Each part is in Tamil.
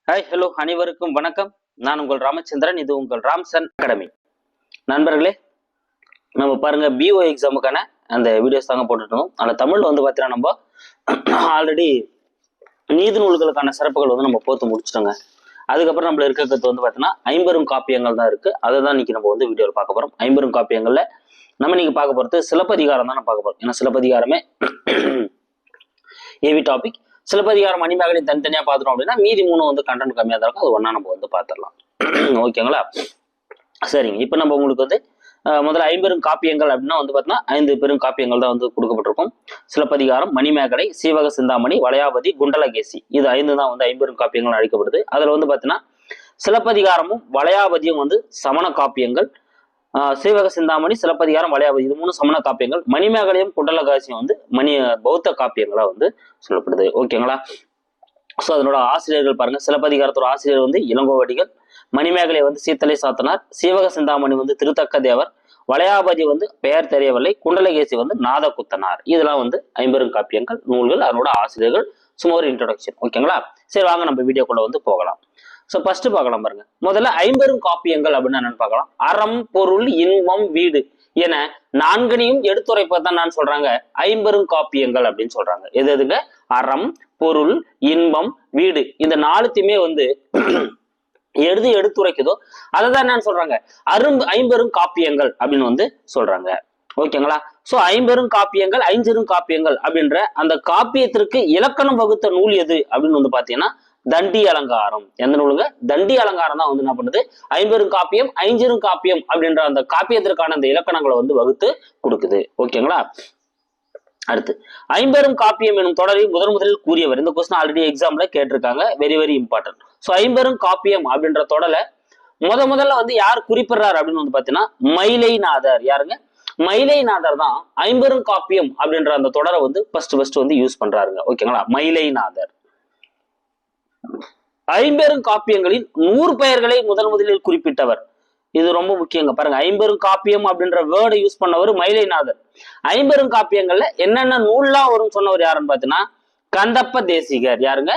ஹாய் ஹலோ அனைவருக்கும் வணக்கம். நான் உங்கள் ராமச்சந்திரன். இது உங்கள் ராம்சன் அகாடமி. நண்பர்களே, நம்ம பாருங்க பிஓ எக்ஸாமுக்கான அந்த வீடியோஸ் தாங்க போட்டுட்டோம். அதில் தமிழ்ல வந்து பார்த்தீங்கன்னா நம்ம ஆல்ரெடி நீதி நூல்களுக்கான சிறப்புகள் வந்து நம்ம போத்து முடிச்சிட்டோங்க. அதுக்கப்புறம் நம்மள இருக்கிறது வந்து பார்த்தீங்கன்னா ஐம்பெரும் காப்பியங்கள் தான் இருக்கு. அதை தான் இன்னைக்கு நம்ம வந்து வீடியோவில் பார்க்க போறோம். ஐம்பெரும் காப்பியங்கள்ல நம்ம இன்னைக்கு பார்க்க போறது சிலப்பதிகாரம் தான் நம்ம பார்க்க போறோம். ஏன்னா சிலப்பதிகாரமே ஏவி டாபிக். சிலப்பதிகாரம் மணிமேகலையும் தனித்தனியா பார்த்துட்டோம் அப்படின்னா மீதி மூணு வந்து கண்டென்ட் கம்மியாக தான் இருக்கும். அது ஒன்னா நம்ம வந்து பார்த்துடலாம். ஓகேங்களா? சரிங்க. இப்போ நம்ம உங்களுக்கு வந்து முதல்ல ஐம்பெரும் காப்பியங்கள் அப்படின்னா வந்து பார்த்தீங்கன்னா 5 பெரும் காப்பியங்கள் தான் வந்து கொடுக்கப்பட்டிருக்கும். சிலப்பதிகாரம், மணிமேகலை, சீவக சிந்தாமணி, வளையாபதி, குண்டலகேசி, இது 5 தான் வந்து ஐம்பெரும் காப்பியங்கள் அழைக்கப்படுது. அதுல வந்து பார்த்தீங்கன்னா சிலப்பதிகாரமும் வளையாபதியும் வந்து சமண காப்பியங்கள். சீவக சிந்தாமணி, சிலப்பதிகாரம், வளையாபதி, இது 3 சமண காப்பியங்கள். மணிமேகலையும் குண்டலகாசியும் வந்து பௌத்த காப்பியங்களா வந்து சொல்லப்படுது. ஓகேங்களா? ஸோ அதனோட ஆசிரியர்கள் பாருங்க. சிலப்பதிகாரத்தோட ஆசிரியர் வந்து இளங்கோவடிகள், மணிமேகலை வந்து சீத்தலை சாத்தனார், சீவக சிந்தாமணி வந்து திருத்தக்க தேவர், வளையாபதி வந்து பெயர் தெரியவில்லை, குண்டலகேசி வந்து நாதகுத்தனார். இதெல்லாம் வந்து ஐம்பெரும் காப்பியங்கள் நூல்கள், அதனோட ஆசிரியர்கள். சும்மா ஒரு இன்ட்ரோடக்ஷன். ஓகேங்களா? சரி, வாங்க நம்ம வீடியோக்குள்ள வந்து போகலாம். சோ ஃபர்ஸ்ட் பார்க்கலாம் பாருங்க. முதல்ல ஐம்பெரும் காப்பியங்கள் அப்படின்னு என்னன்னு பார்க்கலாம். அறம், பொருள், இன்பம், வீடு என 4னையும் எடுத்துரைப்பதான் நான் சொல்றாங்க ஐம்பெரும் காப்பியங்கள் அப்படின்னு சொல்றாங்க. எது எதுங்க? அறம், பொருள், இன்பம், வீடு, இந்த 4த்தையுமே வந்து எது எடுத்துரைக்குதோ அதை தான் என்னன்னு சொல்றாங்க ஐம்பெரும் காப்பியங்கள் அப்படின்னு வந்து சொல்றாங்க. ஓகேங்களா? சோ ஐம்பெரும் காப்பியங்கள், ஐஞ்சிரும் காப்பியங்கள் அப்படின்ற அந்த காப்பியத்திற்கு இலக்கணம் வகுத்த நூல் எது அப்படின்னு வந்து பாத்தீங்கன்னா தண்டி அலங்காரம். எந்த நூலுங்க? தண்டி அலங்காரம் தான் வந்து என்ன பண்ணுது ஐம்பெரும் காப்பியம், ஐஞ்சிரும் காப்பியம் அப்படின்ற அந்த காப்பியத்திற்கான அந்த இலக்கணங்களை வந்து வகுத்து கொடுக்குது. ஓகேங்களா? அடுத்து ஐம்பெரும் காப்பியம் எனும் தொடரை முதலில் கூறியவர். இந்த கொஸ்டின் ஆல்ரெடி எக்ஸாம்ல கேட்டிருக்காங்க. Very very important. ஸோ ஐம்பெரும் காப்பியம் அப்படின்ற தொடரை முதல்ல வந்து யார் குறிப்பிடுறாரு அப்படின்னு வந்து பாத்தீங்கன்னா மயிலைநாதர். யாருங்க? மயிலைநாதர் தான் ஐம்பெரும் காப்பியம் அப்படின்ற அந்த தொடரை வந்து ஃபர்ஸ்ட் வந்து யூஸ் பண்றாருங்க. ஓகேங்களா? மயிலைநாதர். ஐம்பெரும் காப்பியங்களின் 100 பெயர்களை முதலில் குறிப்பிட்டவர். இது ரொம்ப முக்கியங்க. பாருங்க, ஐம்பெரும் காப்பியம் அப்படின்ற வேர்டை யூஸ் பண்ணவர் மயிலைநாதர். ஐம்பெரும் காப்பியங்கள்ல என்னென்ன நூல்லாம் வரும் சொன்னவர் யாருன்னு பாத்தீங்கன்னா கந்தப்ப தேசிகர். யாருங்க?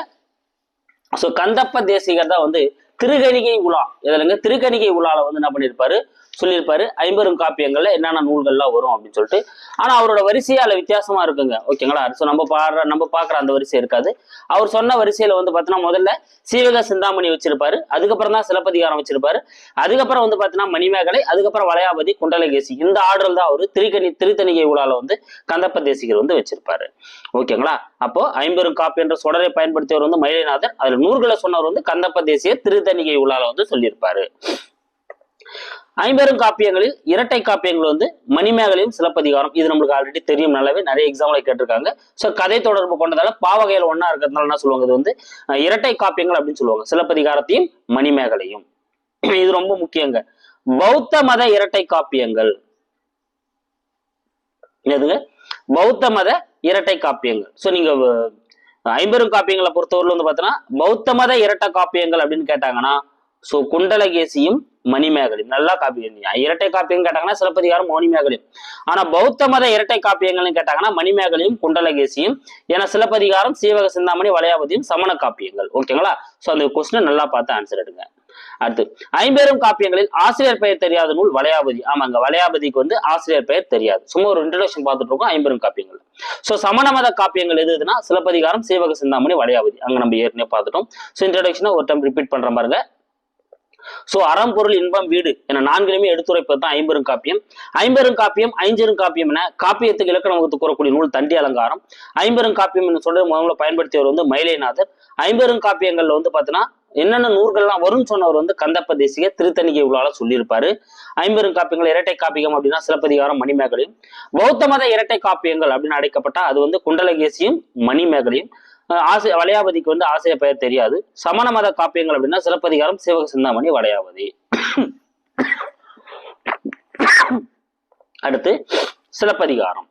சோ கந்தப்ப தேசிகர் தான் வந்து திருக்கணிகை உலா, எதுலங்க? திருக்கணிகை உலால வந்து என்ன பண்ணிருப்பாரு, சொல்லியிருப்பாரு ஐம்பெரும் காப்பியங்கள்ல என்னென்ன நூல்கள்லாம் வரும் அப்படின்னு சொல்லிட்டு. ஆனா அவரோட வரிசையே அதுல வித்தியாசமா இருக்குங்க. ஓகேங்களா? ஸோ நம்ம பாக்குற அந்த வரிசை இருக்காது. அவர் சொன்ன வரிசையில வந்து பாத்தீங்கன்னா முதல்ல சீவக சிந்தாமணி வச்சிருப்பாரு, அதுக்கப்புறம் தான் சிலப்பதிகாரம் வச்சிருப்பாரு, அதுக்கப்புறம் வந்து பாத்தீங்கன்னா மணிமேகலை, அதுக்கப்புறம் வளையாபதி, குண்டலகேசி, இந்த ஆர்டர் தான் அவரு திருத்தணிகை உலால வந்து கந்தப்ப தேசிகர் வந்து வச்சிருப்பாரு. ஓகேங்களா? அப்போ ஐம்பெரும் காப்பி என்ற சொடரை பயன்படுத்தியவர் வந்து மயிலைநாதர். அதுல நூல்களை சொன்னவர் வந்து கந்தப்ப தேசிகர் திருத்தணிகை உலால வந்து சொல்லியிருப்பாரு. ஐம்பெரும் காப்பியங்களில் இரட்டை காப்பியங்கள் வந்து மணிமேகலையும் சிலப்பதிகாரம். இது நம்மளுக்கு ஆல்ரெடி தெரியும், நல்லாவே நிறைய எக்ஸாம்ல கேட்டிருக்காங்க. ஸோ கதை தொடர்பு கொண்டதால பாவகையில் ஒன்னா இருக்கிறதுனால என்ன சொல்லுவாங்க, இது வந்து இரட்டை காப்பியங்கள் அப்படின்னு சொல்லுவாங்க, சிலப்பதிகாரத்தையும் மணிமேகலையும். இது ரொம்ப முக்கியங்க. பௌத்த மத இரட்டை காப்பியங்கள். எதுங்க? பௌத்த மத இரட்டை காப்பியங்கள். ஸோ நீங்க ஐம்பெரும் காப்பியங்களை பொறுத்தவரையில் வந்து பார்த்தீங்கன்னா பௌத்த மத இரட்டை காப்பியங்கள் அப்படின்னு கேட்டாங்கன்னா சோ குண்டலகேசியும் மணிமேகலையும். நல்லா காப்பி. இரட்டை காப்பியம் கேட்டாங்கன்னா சிலப்பதிகாரம், மணிமேகலையும். ஆனா பௌத்த மத இரட்டை காப்பியங்கள்னு கேட்டாங்கன்னா மணிமேகலையும் குண்டலகேசியும். ஏன்னா சிலப்பதிகாரம், சீவக சிந்தாமணி, வளையாபதியும் சமண காப்பியங்கள். ஓகேங்களா? சோ அந்த கொஸ்டினை நல்லா பார்த்து ஆன்சர் எடுங்க. அடுத்து ஐம்பெரும் காப்பியங்களில் ஆசிரியர் பெயர் தெரியாத நூல் வளையாபதி. ஆமாங்க, வளையாபதிக்கு வந்து ஆசிரியர் பெயர் தெரியாது. சும்மா ஒரு இன்ட்ரோடக்ஷன் பார்த்துட்டு இருக்கோம் ஐம்பெரும் காப்பியங்கள். சோ சமண மத காப்பியங்கள் எதுனா சிலப்பதிகாரம், சீவக சிந்தாமணி, வளையாபதி. அங்க நம்ம ஏற்கனவே பார்த்துட்டோம். சோ இன்ட்ரோடக்ஷனை ஒரு டைம் ரிப்பீட் பண்ற பாருங்க. சோ அறம், பொருள், இன்பம், வீடு என 4னையுமே எடுத்துரைப்பது தான் ஐம்பெரும் காப்பியம். ஐம்பெரும் காப்பியம், ஐஞ்சிரும் காப்பியம் என காப்பியத்துக்கு இலக்கணம் வகுத்து கூறக்கூடிய நூல் தண்டி அலங்காரம். ஐம்பெரும் காப்பியம் என்று சொல்ற முதல்ல பயன்படுத்தியவர் வந்து மயிலைநாதர். ஐம்பெரும் காப்பியங்கள்ல வந்து பாத்தீங்கன்னா என்னென்ன நூல்கள்லாம் வரும்னு சொன்னவர் வந்து கந்தப்ப தேசிகர் திருத்தணிகை உலால சொல்லியிருப்பாரு. ஐம்பெரும் காப்பியங்கள் இரட்டை காப்பியம் அப்படின்னா சிலப்பதிகாரம், மணிமேகலையும். பௌத்த மத இரட்டை காப்பியங்கள் அப்படின்னு அழைக்கப்பட்டா அது வந்து குண்டலகேசியும் மணிமேகலையும். வளையாபதிக்கு வந்து ஆசிரியர் பெயர் தெரியாது. சமண மத காப்பியங்கள் அப்படின்னா சிலப்பதிகாரம், சீவக சிந்தாமணி, வளையாபதி. அடுத்து சிலப்பதிகாரம்.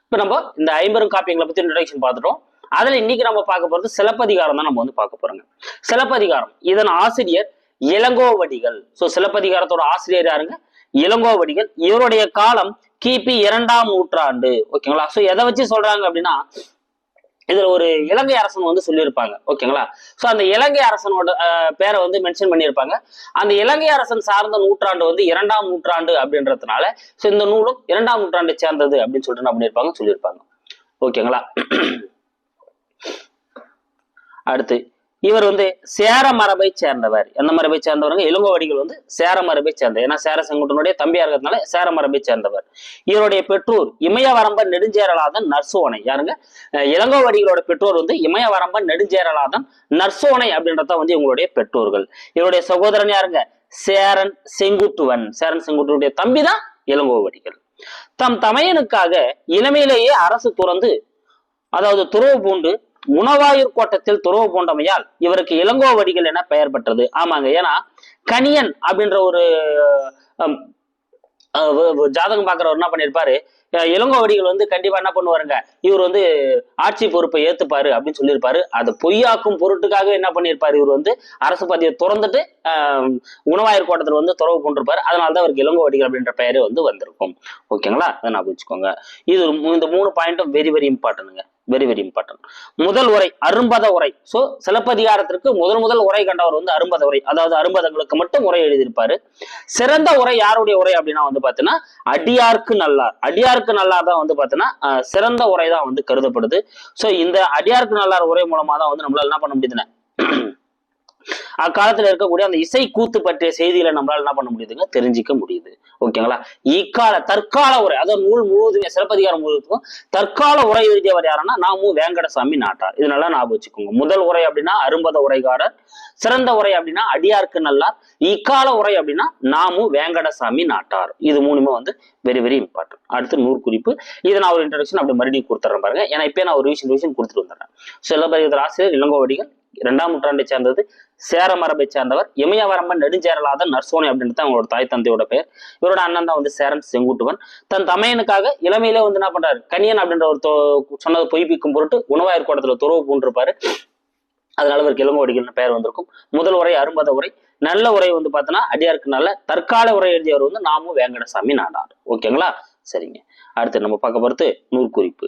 இப்ப நம்ம இந்த ஐம்பெரும் காப்பியங்களை பத்தி இன்ட்ரோடக்ஷன் பார்த்துட்டோம். அதுல இன்னைக்கு நம்ம பார்க்க போறது சிலப்பதிகாரம் தான் நம்ம வந்து பார்க்க போறோங்க. சிலப்பதிகாரம் இதன் ஆசிரியர் இளங்கோவடிகள். சோ சிலப்பதிகாரத்தோட ஆசிரியர் யாருங்க? இளங்கோவடிகள். இவருடைய காலம் கிபி 2ஆம் நூற்றாண்டு. ஓகேங்களா? சோ எதை வச்சு சொல்றாங்க அப்படின்னா இதுல ஒரு இலங்கை அரசன் வந்து சொல்லியிருப்பாங்க. ஓகேங்களா? சோ அந்த இலங்கை அரசனோட பேரை வந்து மென்ஷன் பண்ணியிருப்பாங்க. அந்த இலங்கை அரசன் சார்ந்த நூற்றாண்டு வந்து 2ஆம் நூற்றாண்டு அப்படின்றதுனால சோ இந்த நூலும் 2ஆம் நூற்றாண்டை சேர்ந்தது அப்படின்னு சொல்லிட்டு என்ன பண்ணியிருப்பாங்க, சொல்லியிருப்பாங்க. ஓகேங்களா? அடுத்து இவர் வந்து சேர மரபை சேர்ந்தவர். எந்த மரபை சேர்ந்தவருங்க? இளங்கோவடிகள் வந்து சேர மரபை சேர்ந்தவர். ஏன்னா சேர செங்குட்டனுடைய தம்பியா இருக்கிறதுனால சேர மரபை சேர்ந்தவர். இவருடைய பெற்றோர் இமயவரம்பன் நெடுஞ்சேரலாதன் நற்சோனை. யாருங்க? இளங்கோவடிகளோட பெற்றோர் வந்து இமயவரம்பன் நெடுஞ்சேரலாதன் நற்சோனை அப்படின்றத வந்து இவங்களுடைய பெற்றோர்கள். இவருடைய சகோதரன் யாருங்க? சேரன் செங்குட்டுவன். சேரன் செங்குட்டுவனுடைய தம்பி தான் இளங்கோவடிகள். தம் தமையனுக்காக இளமையிலேயே அரசு துறந்து, அதாவது துறவு பூண்டு உணவாயூர் கோட்டத்தில் துறவு பூண்டமையால் இவருக்கு இளங்கோவடிகள் என பெயர் பெற்றது. ஆமாங்க, ஏன்னா கணியன் அப்படின்ற ஒரு ஜாதகம் பாக்குறவர் என்ன பண்ணிருப்பாரு, இளங்கோவடிகள் வந்து கண்டிப்பா என்ன பண்ணுவாருங்க, இவர் வந்து ஆட்சி பொறுப்பை ஏத்துப்பாரு அப்படின்னு சொல்லியிருப்பாரு. அதை பொய்யாக்கும் பொருட்டுக்காக என்ன பண்ணியிருப்பாரு, இவர் வந்து அரசு பதவியை துறந்துட்டு உணவாயூர் கோட்டத்தில் வந்து துறவு கொண்டிருப்பாரு. அதனாலதான் அவருக்கு இளங்கோவடிகள் அப்படின்ற பெயரு வந்து வந்திருக்கும். ஓகேங்களா? அதை நான் வச்சுக்கோங்க. இது இந்த 3 பாயிண்ட்டும் வெரி வெரி இம்பார்ட்டன்ட்ங்க, வெரி வெரி இம்பார்ட்டன்ட். முதல் உரை அரும்பத உரை. சோ சிலப்பதிகாரத்திற்கு முதல் உரை கண்டவர் வந்து அரும்பத உரை, அதாவது அரும்பதங்களுக்கு மட்டும் உரை எழுதியிருப்பாரு. சிறந்த உரை யாருடைய உரை அப்படின்னா வந்து பாத்தீங்கன்னா அடியார்க்கு நல்லார். அடியார்க்கு நல்லார் தான் வந்து பாத்தீங்கன்னா சிறந்த உரை தான் வந்து கருதப்படுது. சோ இந்த அடியார்க்கு நல்லார் உரை மூலமா தான் வந்து நம்மளால என்ன பண்ண முடியுதுன்னா அக்காலத்துல இருக்கக்கூடிய அந்த இசை கூத்து பற்றிய செய்திகளை நம்மளால என்ன பண்ண முடியுதுங்க, தெரிஞ்சிக்க முடியுது. ஓகேங்களா? தற்கால உரை, அதாவது நூல் முழுவதுமே சிலப்பதிகாரம் முழுவதுக்கும் தற்கால உரை எழுதியவர் யாருன்னா நாமும் வேங்கடசாமி நாட்டார். இதனால ஞாபகம் வச்சுக்கோங்க. முதல் உரை அப்படின்னா அரும்பத உரைகாரர், சிறந்த உரை அப்படின்னா அடியார்க்கு நல்லார், இக்கால உரை அப்படின்னா நாமும் வேங்கடசாமி நாட்டார். இது மூணுமே வந்து வெரி வெரி இம்பார்ட்டன்ட். அடுத்து நூற்குறிப்பு. இதை நான் ஒரு இன்ட்ரடக்ஷன் அப்படி மறுபடியும் கொடுத்துறேன் பாருங்க. ஏன்னா இப்ப நான் ஒரு ரிவிஷன் கொடுத்துட்டு வந்துடுறேன். சிலப்பதிகார ஆசிரியர் இளங்கோவடிகள் 2ஆம் நூற்றாண்டை சேர்ந்தது, சேர மரபை சேர்ந்தவர், இமயவரம்பன் நெடுஞ்சேரலாதன் நற்சோனை அப்படின்றது அவங்களோட தாய் தந்தையோட பெயர். இவரோட அண்ணன் தான் வந்து சேரன் செங்குட்டுவன். தன் தமையனுக்காக இளமையிலே வந்து என்ன பண்றாரு, கணியன் அப்படின்ற ஒரு சொன்னதை பொய்ப்பிக்கும் பொருட்டு உணவாயூர் கோட்டத்துல துறவு பூண்டிருப்பாரு. அதனால அவருக்கு இளங்கோவடிகள்னு பெயர் வந்திருக்கும். முதல் உரை அரும்பத உரை. நல்ல உரை வந்து பார்த்தோன்னா அடியாருக்கு நல்ல. தற்கால உரை எழுதியவர் வந்து நாமும் வேங்கடசாமி நாடார். ஓகேங்களா? சரிங்க. அடுத்து நம்ம பார்க்க போறது நூற்குறிப்பு.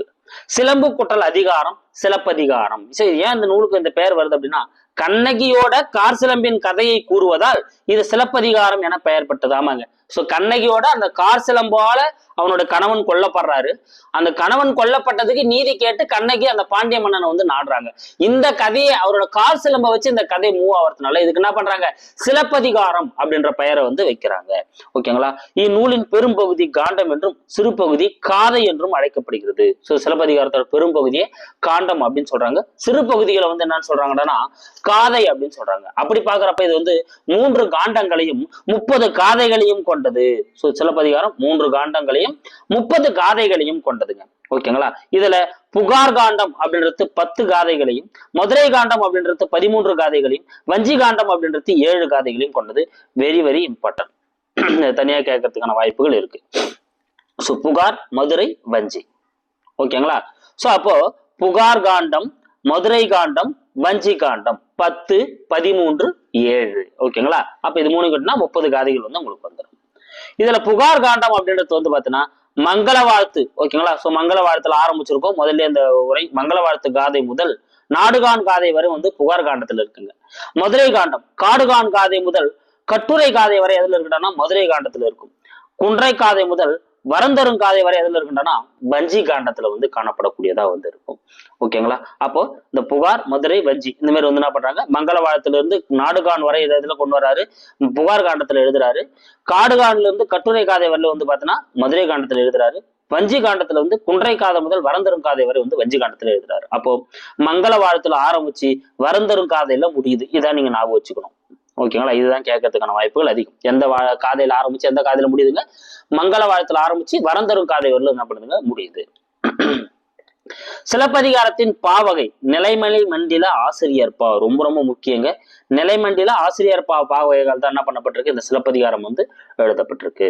சிலம்பு குட்டல் அதிகாரம் சிலப்பதிகாரம். சரி, ஏன் இந்த நூலுக்கு இந்த பெயர் வருது அப்படின்னா கண்ணகியோட கார் சிலம்பின் கதையை கூறுவதால் இது சிலப்பதிகாரம் என பெயர் பெற்றது. ஆமாங்க. சோ கண்ணகியோட அந்த கார் சிலம்பால அவனோட கணவன் கொல்லப்படுறாரு. அந்த கணவன் கொல்லப்பட்டதுக்கு நீதி கேட்டு கண்ணகி அந்த பாண்டிய மன்னனை வந்து நாடுறாங்க. இந்த கதையை அவரோட கார் சிலம்ப வச்சு இந்த கதை மூவ் ஆகிறதுனால இதுக்கு என்ன பண்றாங்க, சிலப்பதிகாரம் அப்படின்ற பெயரை வந்து வைக்கிறாங்க. ஓகேங்களா? இந்நூலின் பெரும்பகுதி காண்டம் என்றும் சிறு பகுதி காதை என்றும் அழைக்கப்படுகிறது. சோ சிலப்பதிகாரத்தோட பெரும்பகுதியை காண்டம் அப்படின்னு சொல்றாங்க, சிறு பகுதிகளை வந்து என்னன்னு சொல்றாங்கன்னா காதை அப்படின்னு சொல்றாங்க. அப்படி பாக்குறப்ப இது வந்து 3 காண்டங்களையும் 30 காதைகளையும் கொண்டது. சோ சிலப்பதிகாரம் 3 காண்டங்களையும் 30 காதைகளையும் கொண்டதுங்க. ஓகேங்களா? இதுல புகார் காண்டம் அப்படின்றது 10 காதைகளையும், மதுரை காண்டம் அப்படின்றது 13 காதைகளையும், வஞ்சி காண்டம் அப்படின்றது 7 காதைகளையும் கொண்டது. Very very important. தனியா கேட்கறதுக்கான வாய்ப்புகள் இருக்கு. சோ புகார், மதுரை, வஞ்சி. ஓகேங்களா? சோ அப்போ புகார் காண்டம், மதுரை காண்டம், வஞ்சி காண்டம் 10, 13, 7. ஓகேங்களா? அப்ப இது 3 கட்டினா 30 காதைகள் வந்து உங்களுக்கு வந்துடும். இதுல புகார் காண்டம் அப்படின்றது வந்து பாத்தீங்கன்னா மங்கள வாழ்த்து. ஓகேங்களா? சோ மங்கள வாழ்த்துல ஆரம்பிச்சிருக்கோம். முதல்ல இந்த உரை மங்கள வாழ்த்து காதை முதல் நாடுகான் காதை வரை வந்து புகார் காண்டத்துல இருக்குங்க. மதுரை காண்டம் காடுகான் காதை முதல் கட்டுரை காதை வரை எதுல இருக்குன்னா மதுரை காண்டத்துல இருக்கும். குன்றை காதை முதல் வரந்தரும் காதை வரை எதுல இருக்குன்னா வஞ்சி காண்டத்துல வந்து காணப்படக்கூடியதா வந்து இருக்கும். ஓகேங்களா? அப்போ இந்த புகார், மதுரை, வஞ்சி இந்த மாதிரி வந்து என்ன பண்றாங்க, மங்கள வாழ்த்துல இருந்து நாடுகான் வரை இதுல கொண்டு வராரு, புகார் காண்டத்துல எழுதுறாரு. காடுகான்ல இருந்து கட்டுரை காதை வரையில வந்து பாத்தீங்கன்னா மதுரை காண்டத்துல எழுதுறாரு. வஞ்சி காண்டத்துல வந்து குன்றை காதை முதல் வரந்தரும் காதை வரை வந்து வஞ்சி காண்டத்துல எழுதுறாரு. அப்போ மங்கள வாழ்த்துல ஆரம்பிச்சு வரந்தரும் காதையில முடியுது. இதான் நீங்க ஞாபகம் வச்சுக்கணும். ஓகேங்களா? இதுதான் கேட்கறதுக்கான வாய்ப்புகள் அதிகம். எந்த காதையில ஆரம்பிச்சு எந்த காதையில முடியுதுங்க, மங்கள வாழ்த்துல ஆரம்பிச்சு வரந்தரும் காதை வரல என்ன பண்ணுதுங்க, முடியுது. சிலப்பதிகாரத்தின் பாவகை நிலைமலை மண்டில ஆசிரியர் பா ரொம்ப ரொம்ப முக்கியங்க. நிலைமண்டில ஆசிரியர் பாவகைகள் தான் என்ன பண்ணப்பட்டிருக்கு, இந்த சிலப்பதிகாரம் வந்து எழுதப்பட்டிருக்கு.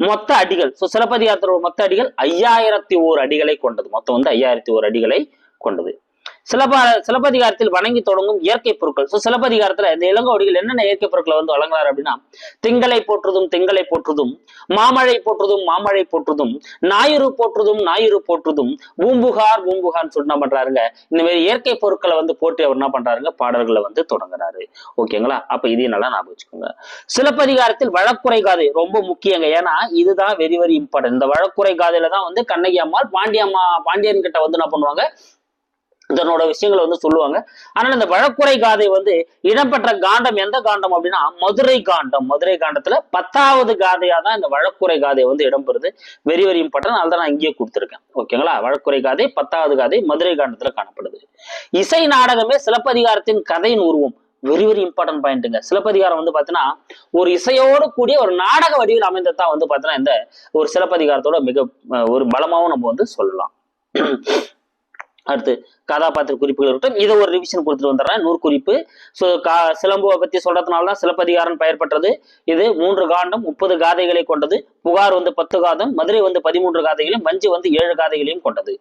மொத்த அடிகள். சிலப்பதிகாரத்தோட மொத்த அடிகள் 5001 அடிகளை கொண்டது. மொத்தம் வந்து 5001 அடிகளை கொண்டது. சிலப்பதிகாரத்தில் வணங்கி தொடங்கும் இயற்கை பொருட்கள். சிலப்பதிகாரத்துல இந்த இளங்கோவடிகள் என்னென்ன இயற்கை பொருட்களை வந்து வழங்குறாரு அப்படின்னா, திங்களை போற்றுதும் மாமழை போற்றுதும் ஞாயிறு போற்றுதும் பூம்புகார்னு சொல்லி என்ன பண்றாருங்க, இந்த மாதிரி இயற்கை பொருட்களை வந்து போட்டு அவர் என்ன பண்றாருங்க, பாடல்களை வந்து தொடங்குறாரு. ஓகேங்களா? அப்ப இதையும் நல்லா ஞாபகம் வச்சுக்கோங்க. சிலப்பதிகாரத்தில் வழக்குரை காதை ரொம்ப முக்கியங்க. ஏன்னா இதுதான் வெரி வெரி இம்பார்ட்டன்ட். இந்த வழக்குரை காதையில தான் வந்து கண்ணகி அம்மாள் பாண்டியன் கிட்ட வந்து என்ன பண்ணுவாங்க, இதனோட விஷயங்களை வந்து சொல்லுவாங்க. ஆனால் இந்த வழக்குரை காதை வந்து இடம்பெற்ற காண்டம் எந்த காண்டம் அப்படின்னா மதுரை காண்டத்துல 10வது காதையா தான் இந்த வழக்குரை காதை வந்து இடம்பெறுது. Very very important. அதனால நான் இங்கேயே கொடுத்துருக்கேன். ஓகேங்களா? வழக்குரை காதை 10வது காதை மதுரை காண்டத்துல காணப்படுது. இசை நாடகமே சிலப்பதிகாரத்தின் கதையின் உருவம். வெரி வெரி இம்பார்ட்டன்ட் பாயிண்ட்டுங்க. சிலப்பதிகாரம் வந்து பாத்தீங்கன்னா ஒரு இசையோடு கூடிய ஒரு நாடக வடிவில் அமைந்ததான் வந்து பாத்தீங்கன்னா இந்த ஒரு சிலப்பதிகாரத்தோட மிக ஒரு பலமாவும் நம்ம வந்து சொல்லலாம். அடுத்து கதாபாத்திர குறிப்புகள் இருக்கட்டும். இதை ஒரு ரிவிஷன் கொடுத்துட்டு வந்துடுறேன். 100 குறிப்பு. சிலம்புவை பத்தி சொல்றதுனாலதான் சிலப்பதிகாரம் பெயர் பெற்றது. இது 3 காண்டம் 30 காதைகளை கொண்டது. புகார் வந்து 10 காதம், மதுரை வந்து 13 காதைகளையும், வஞ்சி வந்து 7 காதைகளையும் கொண்டது.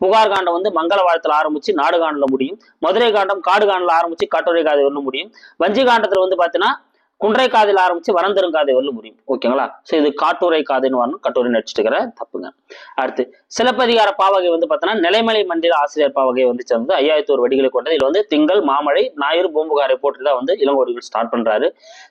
புகார் காண்டம் வந்து மங்கள வாழ்த்துல ஆரம்பிச்சு நாடு காண்டல முடியும். மதுரை காண்டம் காடு காண்டல ஆரம்பிச்சு காட்டுரை காதை வரலும் முடியும். வஞ்சி காண்டத்துல வந்து பாத்தீங்கன்னா குன்றை காதையில் ஆரம்பிச்சு வரந்தருங்காதை வரலும் முடியும். ஓகேங்களா? சோ இது காட்டுரை காதைன்னு வரணும். கட்டுரை நடிச்சுட்டு தப்புங்க. அடுத்து சிலப்பதிகார பாவகை வந்து பாத்தீங்கன்னா நிலைமலை மண்டில ஆசிரியர் பாவகை வந்து சேர்ந்து 5001 வடிகளை கொண்டது. இதுல வந்து திங்கள், மாமழை, ஞாயிறு, பூம்புகாரை போட்டுதான் வந்து இளங்கோவடிகள் ஸ்டார்ட் பண்றாரு.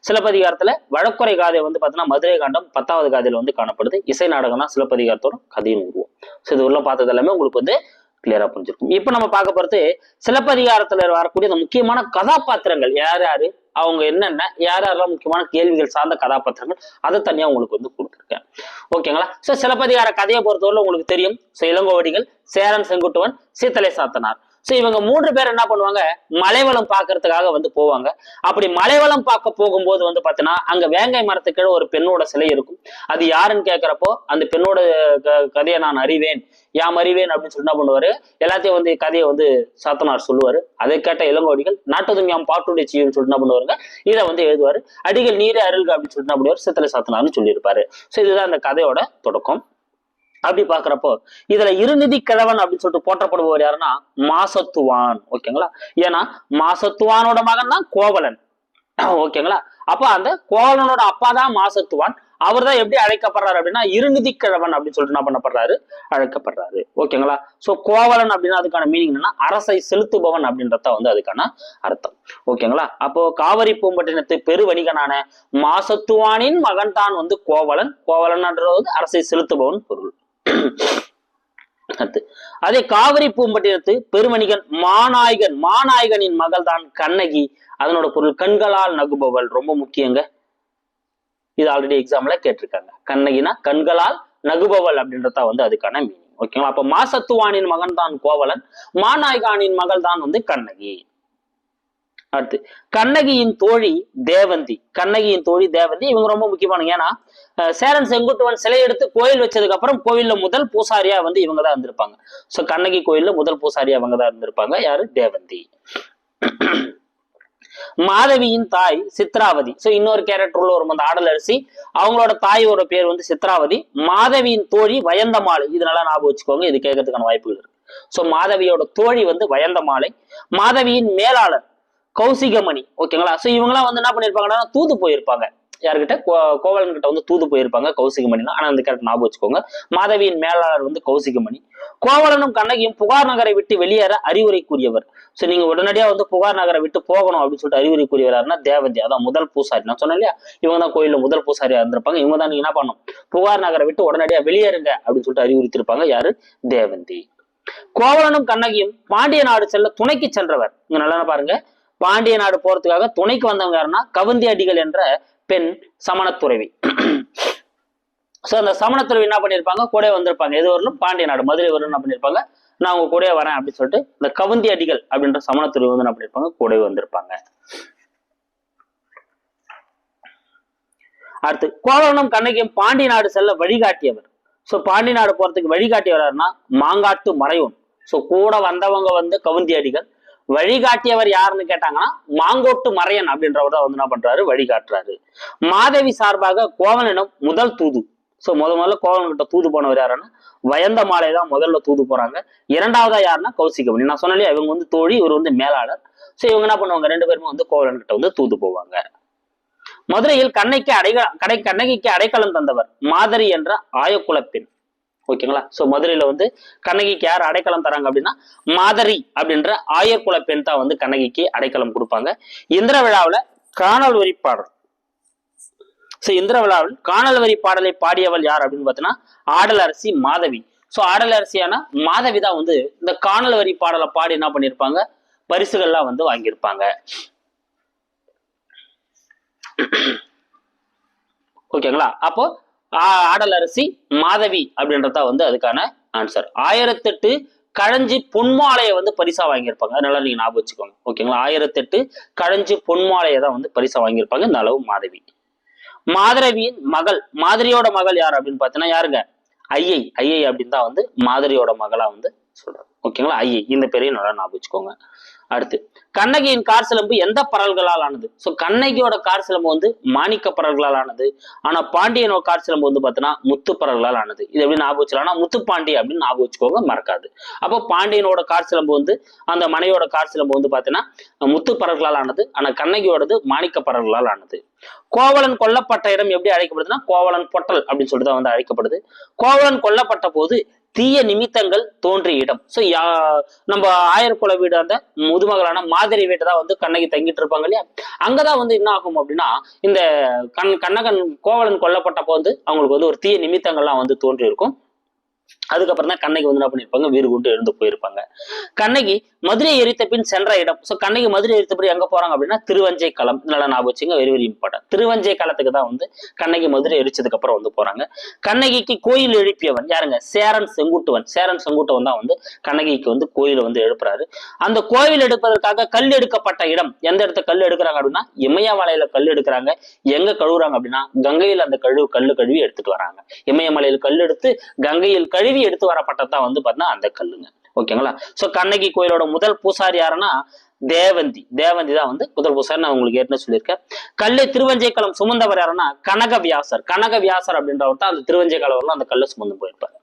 சிலப்பதிகாரத்துல வழக்குரை காதை வந்து பாத்தீங்கன்னா மதுரை காண்டம் 10வது காதையில வந்து காணப்படுது. இசை நாடகம் தான் சிலப்பதிகாரத்தோட கதையின் உருவம். சோ இது உள்ள பார்த்தது எல்லாமே உங்களுக்கு வந்து கிளியரா புரிஞ்சிருக்கும். இப்ப நம்ம பார்க்க போறது சிலப்பதிகாரத்துல வரக்கூடிய அந்த முக்கியமான கதாபாத்திரங்கள் யார் யாரு, அவங்க என்னென்ன, யாரெல்லாம் முக்கியமான கேள்விகள் சார்ந்த கதாபாத்திரங்கள், அதை தனியா உங்களுக்கு வந்து கொடுத்துருக்கேன். ஓகேங்களா? சோ சிலப்பதிகார கதையை பொறுத்தவரை உங்களுக்கு தெரியும். இளங்கோவடிகள், சேரன் செங்குட்டுவன், சீத்தலை சாத்தனார். சோ இவங்க 3 பேர் என்ன பண்ணுவாங்க, மலைவளம் பாக்குறதுக்காக வந்து போவாங்க. அப்படி மலைவளம் பார்க்க போகும்போது வந்து பாத்தீங்கன்னா அங்க வேங்கை மரத்துக்கு ஒரு பெண்ணோட சிலை இருக்கும். அது யாருன்னு கேட்கிறப்போ அந்த பெண்ணோட கதையை நான் அறிவேன், யாம் அறிவேன் அப்படின்னு சொல்லி என்ன பண்ணுவாரு, எல்லாத்தையும் வந்து கதையை வந்து சாத்தனார் சொல்லுவாரு. அதை கேட்ட இளங்கோவடிகள் நாட்டதும் யாம் பாட்டுடைய செய்யும் சொல்லி என்ன பண்ணுவாருங்க, இதை வந்து எழுதுவாரு. அடிகள் நீரே அருள்க அப்படின்னு சொல்லி என்ன பண்ணுவாரு, சித்தலை சாத்தனார்னு சொல்லியிருப்பாரு. சோ இதுதான் அந்த கதையோட தொடக்கம். அப்படி பாக்குறப்போ இதுல இருநிதி கிழவன் அப்படின்னு சொல்லிட்டு போற்றப்படுபவர் யாருன்னா மாசத்துவான். ஓகேங்களா? ஏன்னா மாசத்துவானோட மகன் தான் கோவலன். ஓகேங்களா? அப்ப அந்த கோவலனோட அப்பா தான் மாசத்துவான். அவர் தான் எப்படி அழைக்கப்படுறாரு அப்படின்னா இருநிதி கிழவன் அப்படின்னு சொல்லிட்டு என்ன பண்ணப்படுறாரு, அழைக்கப்படுறாரு. ஓகேங்களா? சோ கோவலன் அப்படின்னா அதுக்கான மீனிங் என்னன்னா அரசை செலுத்துபவன் அப்படின்றத வந்து அதுக்கான அர்த்தம். ஓகேங்களா? அப்போ காவிரி பூம்பட்டினத்து பெருவணிகனான மாசத்துவானின் மகன் தான் வந்து கோவலன். கோவலன்ன்றது அரசை செலுத்துபவன் பொருள். அதே காவிரி பூம்பட்டினத்து பெருமணிகன் மாநாயகனின் மகள் தான் கண்ணகி. அதனோட பொருள் கண்களால் நகுபவள். ரொம்ப முக்கியங்க. இது ஆல்ரெடி எக்ஸாம்ல கேட்டிருக்காங்க. கண்ணகினா கண்களால் நகுபவள் அப்படின்றத வந்து அதுக்கான மீனிங். ஓகேங்களா? அப்ப மாசத்துவானின் மகன் தான் கோவலன், மாநாயகானின் மகள் தான் வந்து கண்ணகி. அடுத்து கண்ணகியின் தோழி தேவந்தி. இவங்க ரொம்ப முக்கியமானவங்க. ஏன்னா சேரன் செங்குட்டுவன் சிலை எடுத்து கோயில் வச்சதுக்கு அப்புறம் கோவில்ல முதல் பூசாரியா வந்து இவங்க தான் இருந்திருப்பாங்க. சோ கண்ணகி கோயில்ல முதல் பூசாரியா இவங்க தான் இருந்திருப்பாங்க. யாரு? தேவந்தி. மாதவியின் தாய் சித்ராவதி. சோ இன்னொரு கேரக்டர் உள்ள ஒரு அந்த ஆடலரசி, அவங்களோட தாயோட பேர் வந்து சித்ராவதி. மாதவியின் தோழி வயந்தமாலை. இது நல்லா ஞாபகம் வச்சுக்கோங்க, இது கேட்கறதுக்கான வாய்ப்புகள் இருக்கு. சோ மாதவியோட தோழி வந்து வயந்தமாலை. மாதவியின் மேலாளர் கௌசிகமணி. ஓகேங்களா? சோ இவங்கெல்லாம் வந்து என்ன பண்ணிருப்பாங்கன்னா தூது போயிருப்பாங்க. யாருக்கிட்ட? கோவலன் கிட்ட வந்து தூது போயிருப்பாங்க கௌசிகமணினா. ஆனா அந்த கேரக்டர் ஞாபகம் வச்சுக்கோங்க. மாதவியின் மேலாளர் வந்து கௌசிகமணி. கோவலனும் கண்ணகியும் புகார் நகரை விட்டு வெளியேற அறிவுரை கூறியவர். சோ நீங்க உடனடியா வந்து புகார் நகரை விட்டு போகணும் அப்படின்னு சொல்லிட்டு அறிவுரை கூறியவராருன்னா தேவந்தி. அதான் முதல் பூசாரி. நான் சொன்னேன் இல்லையா, இவங்க தான் கோயில்ல முதல் பூசாரியா இருந்திருப்பாங்க. இவங்க தான் நீங்க என்ன பண்ணணும், புகார் நகரை விட்டு உடனடியா வெளியேறுங்க அப்படின்னு சொல்லிட்டு அறிவுறுத்திருப்பாங்க. யாரு? தேவந்தி. கோவலனும் கண்ணகியும் பாண்டிய நாடு செல்ல துணைக்கு சென்றவர். இங்க நல்லா பாருங்க, பாண்டிய நாடு போறதுக்காக துணைக்கு வந்தவங்க யாருன்னா கவுந்தி அடிகள் என்ற பெண் சமணத்துறவி. சோ அந்த சமணத்துறவி என்ன பண்ணிருப்பாங்க, கூட வந்திருப்பாங்க. எது வரலும் பாண்டிய நாடு மதுரை வரலும் என்ன பண்ணிருப்பாங்க, நான் உங்க கூட வரேன் அப்படின்னு சொல்லிட்டு இந்த கவுந்தி அடிகள் அப்படின்ற சமணத்துறவி வந்து என்ன பண்ணிருப்பாங்க, கூட வந்திருப்பாங்க. அடுத்து கோவலனும் கண்ணகியும் பாண்டி நாடு செல்ல வழிகாட்டியவர். சோ பாண்டி நாடு போறதுக்கு வழிகாட்டியவர்னா மாங்காட்டு மறையோன். சோ கூட வந்தவங்க வந்து கவுந்தி அடிகள், வழிகாட்டியவர் யாருன்னு கேட்டாங்கன்னா மாங்கோட்டு மறையன் அப்படின்றவர் தான் வந்து என்ன பண்றாரு, வழிகாட்டுறாரு. மாதவி சார்பாக கோவலனிடம் முதல் தூது. சோ முதல்ல கோவலன் கிட்ட தூது போனவர் யாருன்னா வயந்த மாலை தான் முதல்ல தூது போறாங்க. இரண்டாவதா யாருன்னா கௌசிகமணி. நான் சொன்னாலே இவங்க வந்து தோழி, இவர் வந்து மேலாளர். சோ இவங்க என்ன பண்ணுவாங்க, ரெண்டு பேருமே வந்து கோவலன் கிட்ட வந்து தூது போவாங்க. மதுரையில் கண்ணகிக்கு அடைக்கலம் தந்தவர் மாதரி என்ற ஆயக்குல பெண். ஓகேங்களா. சோ மதுரையில வந்து கண்ணகிக்கு யார் அடைக்கலம் தராங்க அப்படின்னா மாதரி அப்படின்ற ஆயர்குல பெண் தான் வந்து கண்ணகிக்கு அடைக்கலம் கொடுப்பாங்க. இந்திர விழாவில் காணல் வரி பாடல். சோ இந்திர விழாவில் காணல் வரி பாடலை பாடியவள் யார் அப்படின்னு பார்த்தீங்கன்னா ஆடலரசி மாதவி. சோ ஆடலரசியான மாதவி தான் வந்து இந்த காணல் வரி பாடலை பாடி என்ன பண்ணியிருப்பாங்க, பரிசுகள்லாம் வந்து வாங்கியிருப்பாங்க. ஓகேங்களா. அப்போ ஆடலரசி மாதவி அப்படின்றதா வந்து அதுக்கான ஆன்சர். 1008 கழஞ்சி பொன்மாலையை வந்து பரிசா வாங்கியிருப்பாங்க. அதனால நீங்க ஞாபகம் வச்சுக்கோங்க. ஓகேங்களா. 1008 கழஞ்சி பொன்மாலையை தான் வந்து பரிசா வாங்கியிருப்பாங்க. இந்த அளவு மாதவி. மாதரவியின் மகள், மாதிரியோட மகள் யார் அப்படின்னு பாத்தீங்கன்னா யாருங்க, ஐயை. ஐயை அப்படின்னு தான் வந்து மாதிரியோட மகளா வந்து சொல்றாங்க. ஓகேங்களா. ஐயை இந்த பேரையும் நல்லா ஞாபகம் வச்சுக்கோங்க. அடுத்து கண்ணகியின் கார் சிலம்பு எந்த பரல்களால் ஆனது? சோ கண்ணகியோட கார் சிலம்பு வந்து மாணிக்க பரல்களால் ஆனது. ஆனா பாண்டியனோட கார் சிலம்பு வந்து பாத்தீங்கன்னா முத்து பரல்களால் ஆனது. இது எப்படி ஞாபகம் வச்சுக்கலாம், முத்து பாண்டி அப்படின்னு ஞாபகம் வச்சுக்கோங்க, மறக்காது. அப்போ பாண்டியனோட கார் சிலம்பு வந்து அந்த மனையோட கார் சிலம்பு வந்து பாத்தீங்கன்னா முத்து பரல்களால் ஆனது. ஆனா கண்ணகியோடது மாணிக்க பரல்களால் ஆனது. கோவலன் கொல்லப்பட்ட இடம் எப்படி அழைக்கப்படுதுன்னா கோவலன் பொட்டல் அப்படின்னு சொல்லிட்டு தான் வந்து அழைக்கப்படுது. கோவலன் கொல்லப்பட்ட போது தீய நிமித்தங்கள் தோன்றிய இடம். சோ நம்ம ஆயர்குல வீடு அந்த முதுமகளான மாதிரி வீட்டை தான் வந்து கண்ணகி தங்கிட்டு இருப்பாங்க இல்லையா, அங்கதான் வந்து என்ன ஆகும் அப்படின்னா இந்த கண்ணகன் கோவலன் கொல்லப்பட்டப்போ வந்து அவங்களுக்கு வந்து ஒரு தீய நிமித்தங்கள்லாம் வந்து தோன்றி இருக்கும். அதுக்கப்புறம் தான் கண்ணகி வந்து என்ன பண்ணிருப்பாங்க, வீறு கொண்டு எழுந்து போயிருப்பாங்க. கண்ணகி மதுரை எரித்த பின் சென்ற இடம். சோ கண்ணகி மதுரை எரித்தபடி எங்க போறாங்க அப்படின்னா திருவஞ்சை களம். நல்லா ஞாபகம் வச்சுங்க, வெரி வெரி இம்பார்ட்டன்ட். திருவஞ்சை களத்துக்கு தான் வந்து கண்ணகி மதுரை எரிச்சதுக்கு அப்புறம் வந்து போறாங்க. கண்ணகிக்கு கோயில் எழுப்பியவன் யாருங்க, சேரன் செங்குட்டுவன். சேரன் செங்குட்டுவன் தான் வந்து கண்ணகிக்கு வந்து கோயிலை வந்து எழுப்புறாரு. அந்த கோயில் எடுப்பதற்காக கல் எடுக்கப்பட்ட இடம், எந்த இடத்த கல் எடுக்கிறாங்க அப்படின்னா இமயமலையில கல் எடுக்கிறாங்க. எங்க கழுவுறாங்க அப்படின்னா கங்கையில் அந்த கல்லு கழுவி எடுத்துட்டு வராங்க. இமயமலையில் கல் எடுத்து கங்கையில் கழுவி எடுத்து வரப்பட்டதான் வந்து பாத்தீங்கன்னா அந்த கல்லுங்க. ஓகேங்களா. சோ கண்ணகி கோயிலோட முதல் பூசாரி யாருன்னா தேவந்தி. தேவந்தி தான் வந்து முதல் பூசாரி. நான் உங்களுக்கு ஏற்கனவே சொல்லியிருக்கேன். கல்லை திருவஞ்சைக்களம் சுமந்தவர் யாருன்னா கனகவியாசர். கனகவியாசர் அப்படின்றவர் தான் அந்த திருவஞ்சைக்களம் அந்த கல்லை சுமந்து போயிருப்பார்.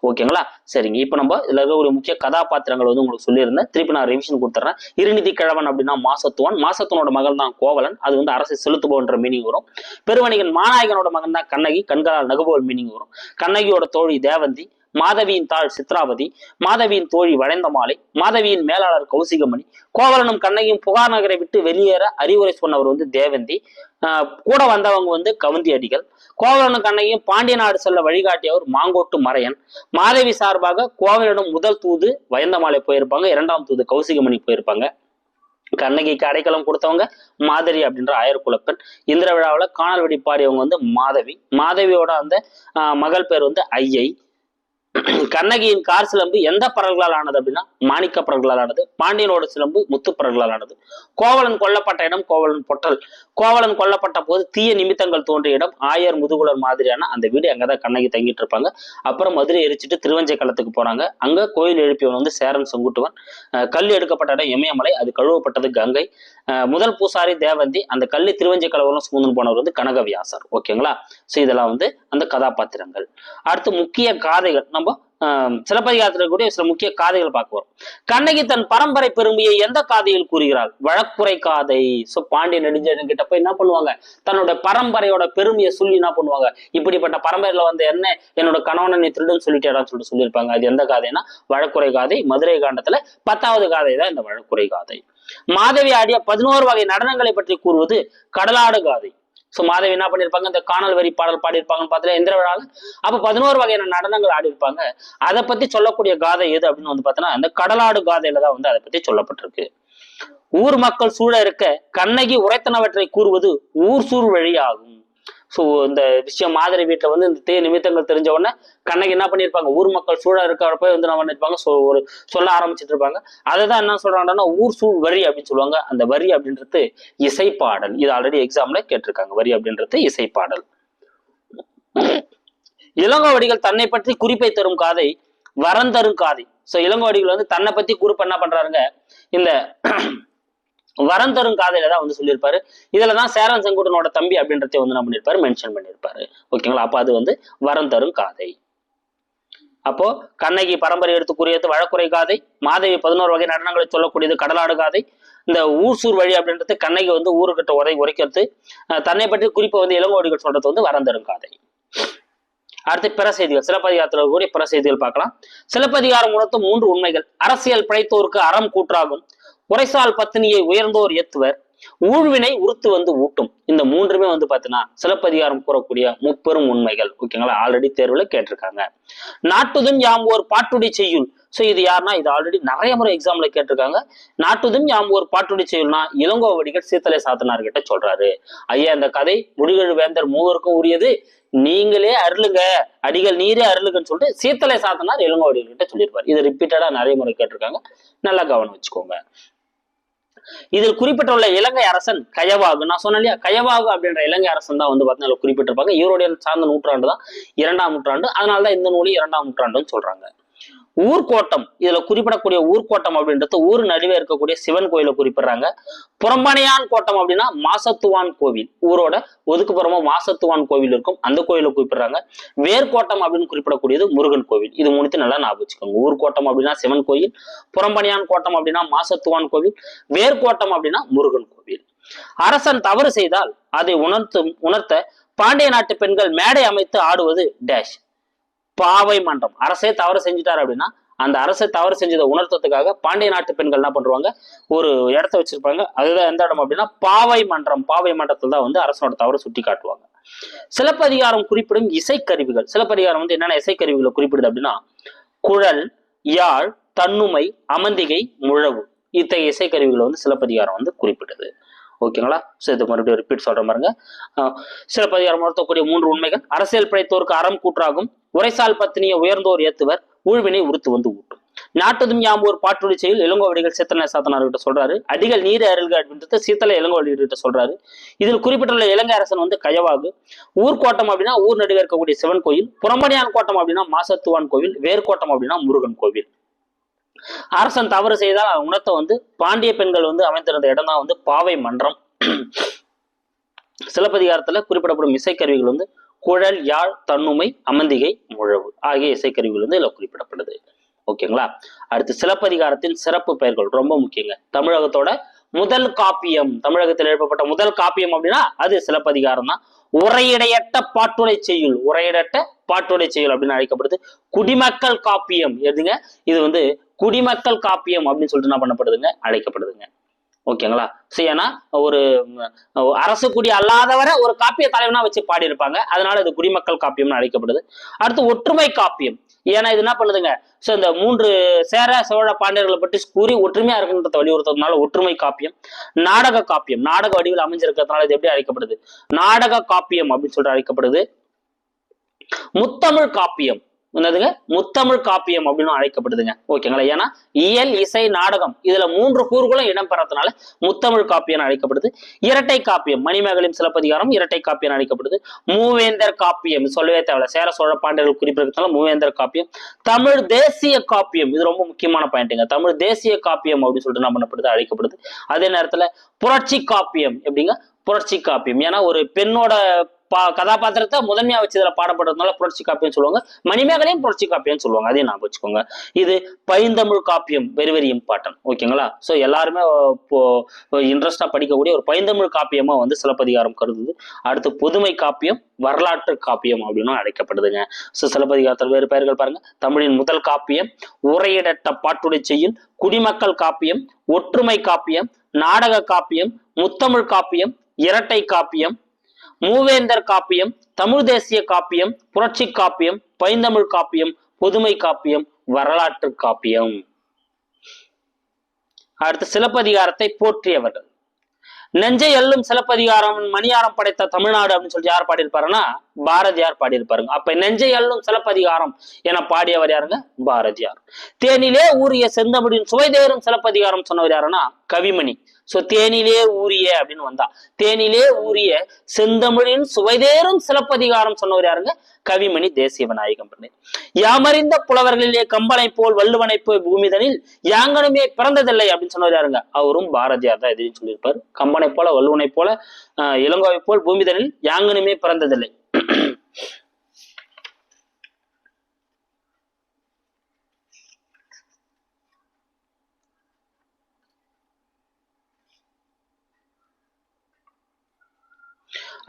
ஓகேங்களா. சரிங்க. இப்ப நம்ம இதுல இருக்க ஒரு முக்கிய கதாபாத்திரங்கள் வந்து உங்களுக்கு சொல்லியிருந்தேன். திருப்பி நான் ரிவிஷன் கொடுத்துறேன். இருநிதி கிழவன் அப்படின்னா மாசத்துவன். மாசத்துவனோட மகன் தான் கோவலன். அது வந்து அரசை செலுத்துபவன்ற மீனிங் வரும். பெருவணிகன் மாநாயகனோட மகன் தான் கண்ணகி. கண்களால் நகுபவல் மீனிங் வரும். கண்ணகியோட தோழி தேவந்தி. மாதவியின் தாள் சித்ராவதி. மாதவியின் தோழி வளைந்த மாலை. மாதவியின் மேலாளர் கௌசிகமணி. கோவலனும் கண்ணகியும் புகார் நகரை விட்டு வெளியேற அறிவுரை சொன்னவர் வந்து தேவந்தி. கூட வந்தவங்க வந்து கவுந்தி அடிகள். கோவலனும் கண்ணகியும் பாண்டிய நாடு செல்ல வழிகாட்டியவர் மாங்கோட்டு மறையன். மாதவி சார்பாக கோவலனிடம் முதல் தூது வயந்தமாலை போயிருப்பாங்க. இரண்டாம் தூது கௌசிகமணி போயிருப்பாங்க. கண்ணகிக்கு அடைக்கலம் கொடுத்தவங்க மாதரி அப்படின்ற ஆயர்குலப்பெண். இந்திர விழாவில் காணல் வெடி பாடியவங்க வந்து மாதவி. மாதவியோட அந்த மகள் பேர் வந்து ஐயை. கண்ணகியின் கார் சிலம்பு எந்த பரல்களால் ஆனது அப்படின்னா மாணிக்க பரல்களால் ஆனது. பாண்டியனோட சிலம்பு முத்து பரல்களால் ஆனது. கோவலன் கொல்லப்பட்ட இடம் கோவலன் பொட்டல். கோவலன் கொல்லப்பட்ட போது தீய நிமித்தங்கள் தோன்றிய இடம் ஆயர் முதுகுலர் மாதிரியான அந்த வீடு. அங்கதான் கண்ணகி தங்கிட்டு இருப்பாங்க. அப்புறம் மதுரை எரிச்சிட்டு திருவஞ்சை களத்துக்கு போறாங்க. அங்க கோயில் எழுப்பியவன் வந்து சேரன் செங்குட்டுவன். கல் எடுக்கப்பட்ட இடம் இமயமலை. அது கழுவப்பட்டது கங்கை. முதல் பூசாரி தேவந்தி. அந்த கல்லு திருவஞ்சை கலவரம் சுமந்து போனவர் வந்து கனகவியாசர். ஓகேங்களா. சோ இதெல்லாம் வந்து அந்த கதாபாத்திரங்கள். அடுத்து முக்கிய காதைகள். நம்ம சிலப்பதிகாரத்தில் கூடிய சில முக்கிய காதைகள் பார்க்க வரும். கண்ணகி தன் பரம்பரை பெருமையை எந்த காதையில் கூறுகிறாள்? வழக்குரை காதை. சோ பாண்டிய நெடுஞ்செழியன் கிட்ட போய் என்ன பண்ணுவாங்க, தன்னோட பரம்பரையோட பெருமையை சொல்லி என்ன பண்ணுவாங்க, இப்படிப்பட்ட பரம்பரையில வந்து என்ன என்னோட கணவனை திருடுன்னு சொல்லிட்டேடான்னு சொல்லிட்டு சொல்லியிருப்பாங்க. அது எந்த காதைன்னா வழக்குரை காதை. மதுரை காண்டத்துல 10வது காதை தான் இந்த வழக்குரை காதை. மாதவி ஆடிய 11 வகை நடனங்களை பற்றி கூறுவது கடலாடு காதை. சோ மாதவி என்ன பண்ணிருப்பாங்க, இந்த காணல் வரி பாடல் பாடியிருப்பாங்கன்னு பார்த்தா இந்திர விழாவில். அப்ப 11 வகையான நடனங்கள் ஆடி இருப்பாங்க. அதை பத்தி சொல்லக்கூடிய காதை எது அப்படின்னு வந்து பார்த்தோன்னா இந்த கடலாடு காதையில தான் வந்து அதை பத்தி சொல்லப்பட்டிருக்கு. ஊர் மக்கள் சூழ இருக்க கண்ணகி உரைத்தனவற்றை கூறுவது ஊர் சூழ் வழியாகும். சோ இந்த விஷயம் மாதிரி வீட்டுல வந்து இந்த தீய நிமித்தங்கள் தெரிஞ்ச உடனே கண்ணகி என்ன பண்ணிருப்பாங்க, ஊர் மக்கள் சூழ இருக்கிறப்ப வந்து என்ன பண்ணிருப்பாங்க, ஒரு சொல்ல ஆரம்பிச்சிட்டு இருப்பாங்க. அதைதான் என்ன சொல்றாங்கன்னா ஊர் சூழ் வரி அப்படின்னு சொல்லுவாங்க. அந்த வரி அப்படின்றது இசைப்பாடல். இது ஆல்ரெடி எக்ஸாம்ல கேட்டிருக்காங்க. வரி அப்படின்றது இசைப்பாடல். இளங்கோவடிகள் தன்னை பற்றி குறிப்பை தரும் காதை வரந்தரும் காதை. சோ இளங்கோவடிகள் வந்து தன்னை பத்தி குறிப்பு என்ன பண்றாருங்க, இந்த வரம் தரும் காதையில தான் வந்து சொல்லியிருப்பாரு. இதுலதான் சேரன் செங்குட்டனோட தம்பி அப்படின்றத வந்து என்ன பண்ணிருப்பாரு, மென்ஷன் பண்ணியிருப்பாரு. ஓகேங்களா. அப்ப அது வந்து வரம் தரும் காதை. அப்போ கண்ணகி பரம்பரை எடுத்து கூறியது வழக்குரை காதை, மாதவி 11 வகை நடனங்களை சொல்லக்கூடியது கடலாடு காதை, இந்த ஊர்சூர் வழி அப்படின்றது கண்ணகி வந்து ஊருக்கிட்ட உரைக்கிறது, தன்னை பற்றி குறிப்பை வந்து இளங்கோவடிகள் சொல்றது வந்து வரந்தருங்காதை. அடுத்து பிற செய்திகள், சிலப்பதிகாரத்தில் கூடிய பிற செய்திகள் பார்க்கலாம். சிலப்பதிகாரம் உணர்த்தும் 3 உண்மைகள். அரசியல் படைத்தோருக்கு அறம் கூற்றாகும், உரைசால் பத்தினியை உயர்ந்தோர் ஏத்துவர், ஊழ்வினை உறுத்து வந்து ஊட்டும். இந்த 3மே வந்து பாத்தீங்கன்னா சிலப்பதிகாரம் கூறக்கூடிய முப்பெரும் உண்மைகள். ஓகேங்களா, ஆல்ரெடி தேர்வுல கேட்டிருக்காங்க. நாட்டுதும் யாம் ஓர் பாட்டுடை செய்யுள். சோ இது யாருன்னா, இது ஆல்ரெடி நிறைய முறை எக்ஸாம்ல கேட்டிருக்காங்க. நாட்டுதும் யாம் ஓர் பாட்டுடை செய்யுள்னா இளங்கோவடிகள் சீத்தலை சாத்தனார் கிட்ட சொல்றாரு, ஐயா இந்த கதை முடிகழு வேந்தர் மூவருக்கும் உரியது, நீங்களே அருளுங்க, அடிகள் நீரே அருளுங்கன்னு சொல்லிட்டு சீத்தலை சாத்தனார் இளங்கோவடிகள் கிட்ட சொல்லியிருப்பார். இது ரிப்பீட்டடா நிறைய முறை கேட்டிருக்காங்க, நல்லா கவனம் வச்சுக்கோங்க. இதில் குறிப்பிட்டுள்ள இலங்கை அரசன் கயவாகு. நான் சொன்னேன் இல்லையா, கயவாகு அப்படின்ற இலங்கை அரசன் தான் வந்து பார்த்தீங்கன்னா குறிப்பிட்டிருப்பாங்க. இவருடைய சார்ந்த நூற்றாண்டு தான் 2ஆம் நூற்றாண்டு. அதனாலதான் இந்த நூலி 2ஆம் நூற்றாண்டுன்னு சொல்றாங்க. ஊர்கோட்டம், இதுல குறிப்பிடக்கூடிய ஊர்கோட்டம் அப்படின்றது ஊர் நடுவே இருக்கக்கூடிய சிவன் கோயிலை குறிப்பிடுறாங்க. புறம்பனையான் கோட்டம் அப்படின்னா மாசத்துவான் கோவில், ஊரோட ஒதுக்குப்புறமா மாசத்துவான் கோவில் இருக்கும், அந்த கோயிலை குறிப்பிடுறாங்க. வேர்கோட்டம் அப்படின்னு குறிப்பிடக்கூடியது முருகன் கோவில். இது மூணுத்தையும் நல்லா ஞாபகம் வச்சுக்கோங்க. ஊர்கோட்டம் அப்படின்னா சிவன் கோயில், புறம்பனையான் கோட்டம் அப்படின்னா மாசத்துவான் கோவில், வேர்கோட்டம் அப்படின்னா முருகன் கோவில். அரசன் தவறு செய்தால் அதை உணர்த்த பாண்டிய நாட்டு பெண்கள் மேடை அமைத்து ஆடுவது டேஷ் பாவை மன்றம். அரசே தவறு செஞ்சுட்டாரு அப்படின்னா அந்த அரசை தவறு செஞ்சதை உணர்த்ததுக்காக பாண்டிய நாட்டு பெண்கள் என்ன பண்றாங்க, ஒரு இடத்த வச்சிருப்பாங்க. அதுதான் எந்த இடம் அப்படின்னா பாவை மன்றம். பாவை மன்றத்தில் தான் வந்து அரசனோட தவறு சுட்டி காட்டுவாங்க. சிலப்பதிகாரம் குறிப்பிடும் இசைக்கருவிகள். சிலப்பதிகாரம் வந்து என்னென்ன இசைக்கருவிகளை குறிப்பிடுது அப்படின்னா குழல், யாழ், தன்னுமை, அமந்திகை, முழவு, இத்தகைய இசைக்கருவிகளை வந்து சிலப்பதிகாரம் வந்து குறிப்பிடுது. ஓகேங்களா, சோ இது மறுபடியும் ரிப்பீட் சொல்ற பாருங்க. சிலப்பதிகாரம் உணர்த்தக்கூடிய 3 உண்மைகள். அரசியல் படைத்தோருக்கு அறம் கூற்றாகும், உரைசால் பத்தினியை உயர்ந்தோர் ஏத்துவர், ஊழ்வினை உறுத்து வந்து ஊட்டும். நாட்டுதும் யாம் ஒரு பாட்டுடை செயல் இளங்கோவடிகள் சீத்தலை சாத்தனார்கிட்ட சொல்றாரு. அடிகள் நீர் அருள்க அப்படின்றது சீத்தலை இளங்கோவடிகிட்ட சொல்றாரு. இதில் குறிப்பிட்டுள்ள இலங்கை அரசன் வந்து கயவாகு. ஊர்கோட்டம் அப்படின்னா ஊர் நடுவே இருக்கக்கூடிய சிவன் கோயில், புறம்பணியான் கோட்டம் அப்படின்னா மாசத்துவான் கோவில், வேர்கோட்டம் அப்படின்னா முருகன் கோவில். அரசன் தவறு செய்தால் உணர்த்த வந்து பாண்டிய பெண்கள் வந்து அமைந்திருந்த இடம் தான் வந்து பாவை மன்றம். சிலப்பதிகாரத்துல குறிப்பிடப்படும் இசைக்கருவிகள் வந்து குழல், யாழ், தன்னுமை, அமந்திகை, முழவு ஆகிய இசைக்கருவிகள் வந்து இதுல குறிப்பிடப்படுது. ஓகேங்களா, அடுத்து சிலப்பதிகாரத்தின் சிறப்பு பெயர்கள் ரொம்ப முக்கியங்க. தமிழகத்தோட முதல் காப்பியம், தமிழகத்தில் எழுப்பப்பட்ட முதல் காப்பியம் அப்படின்னா அது சிலப்பதிகாரம் தான். உரையிடையற்ற பாட்டுடை செய்யுள், உரையிடற்ற பாட்டுடை செய்யுள் அப்படின்னு அழைக்கப்படுது. குடிமக்கள் காப்பியம் எதுங்க, இது வந்து குடிமக்கள் காப்பியம் அப்படின்னு சொல்லிட்டு என்ன பண்ணப்படுதுங்க, அழைக்கப்படுதுங்க. ஓகேங்களா, சரி, ஏன்னா ஒரு அரசு குடி அல்லாதவரை ஒரு காப்பிய தலைவனா வச்சு பாடியிருப்பாங்க, அதனால இது குடிமக்கள் காப்பியம்னு அழைக்கப்படுது. அடுத்து ஒற்றுமை காப்பியம், ஏன்னா இது என்ன பண்ணுதுங்க, சோ இந்த 3 சேர சோழ பாண்டியர்களை பற்றி கூறி ஒற்றுமையா இருக்குன்றத வலியுறுத்துறதுனால ஒற்றுமை காப்பியம். நாடக காப்பியம், நாடக வடிவில் அமைஞ்சிருக்கிறதுனால இது எப்படி அழைக்கப்படுது, நாடக காப்பியம் அப்படின்னு சொல்லிட்டு அழைக்கப்படுது. முத்தமிழ் காப்பியம் என்னதுங்க, முத்தமிழ் காப்பியம் அப்படின்னு அழைக்கப்படுதுங்க. ஓகேங்களா, ஏன்னா இயல், இசை, நாடகம் இதுல 3 கூறுகளும் இடம்பெறதுனால முத்தமிழ் காப்பியம் அழைக்கப்படுது. இரட்டை காப்பியம், மணிமேகலையும் சிலப்பதிகாரம் இரட்டை காப்பியம் அழைக்கப்படுது. மூவேந்தர் காப்பியம் சொல்லவே தேவையில்ல, சேர சோழ பாண்டியர்கள் குறிப்பிடறதுனால மூவேந்தர் காப்பியம். தமிழ் தேசிய காப்பியம், இது ரொம்ப முக்கியமான பாயிண்ட்டுங்க, தமிழ் தேசிய காப்பியம் அப்படின்னு சொல்லிட்டு என்ன பண்ணப்படுது, அழைக்கப்படுது. அதே நேரத்துல புரட்சி காப்பியம், எப்படிங்க புரட்சி காப்பியம், ஏன்னா ஒரு பெண்ணோட கதாபாத்திரத்தை முதன்மையா வச்சு இதுல பாடப்படுறதுனால புரட்சி காப்பியம் சொல்லுவாங்க. மணிமேகலையும் புரட்சி காப்பியம் சொல்லுவாங்க, அதையும் நான் வச்சுக்கோங்க. இது பைந்தமிழ் காப்பியம், வெரி வெரி இம்பார்ட்டன்ட். ஓகேங்களா, சோ எல்லாருமே இன்ட்ரெஸ்டா படிக்கக்கூடிய ஒரு பைந்தமிழ் காப்பியமா வந்து சிலப்பதிகாரம் கருதுது. அடுத்து புதுமை காப்பியம், வரலாற்று காப்பியம் அப்படின்னு அழைக்கப்படுதுங்க. சோ சிலப்பதிகாரத்தில் வேறு பெயர்கள் பாருங்க, தமிழின் முதல் காப்பியம், உரையிடற்ற பாட்டுடை செய்யுள், குடிமக்கள் காப்பியம், ஒற்றுமை காப்பியம், நாடக காப்பியம், முத்தமிழ் காப்பியம், இரட்டை காப்பியம், மூவேந்தர் காப்பியம், தமிழ் தேசிய காப்பியம், புரட்சி காப்பியம், பைந்தமிழ் காப்பியம், புதுமை காப்பியம், வரலாற்று காப்பியம். அடுத்து சிலப்பதிகாரத்தை போற்றியவர்கள். நெஞ்சை எல்லும் சிலப்பதிகாரம் மணியாரம் படைத்த தமிழ்நாடு அப்படின்னு சொல்லிட்டு யார் பாடியிருப்பாருன்னா பாரதியார் பாடியிருப்பாருங்க. அப்ப நெஞ்சை எல்லும் சிலப்பதிகாரம் என பாடியவர் யாருங்க, பாரதியார். தேனிலே ஊறிய செந்தமிழின் சுவைதேறும் சிலப்பதிகாரம் சொன்னவர் யாருன்னா கவிமணி. சோ தேனிலே ஊறிய அப்படின்னு வந்தா தேனிலே ஊறிய செந்தமிழின் சுவைதேறும் சிலப்பதிகாரம் சொன்னவர் யாருங்க, கவிமணி தேசிய விநாயகம் பிள்ளை. யாமறிந்த புலவர்களிலே கம்பனை போல் வள்ளுவனை போய் பூமிதனில் யாங்கனுமே பிறந்ததில்லை அப்படின்னு சொன்னவர் யாருங்க, அவரும் பாரதியார் தான் எதிரின்னு சொல்லியிருப்பாரு. கம்பனை போல வள்ளுவனை போல இளங்கோவை போல் பூமிதனில் யாங்கனுமே பிறந்ததில்லை.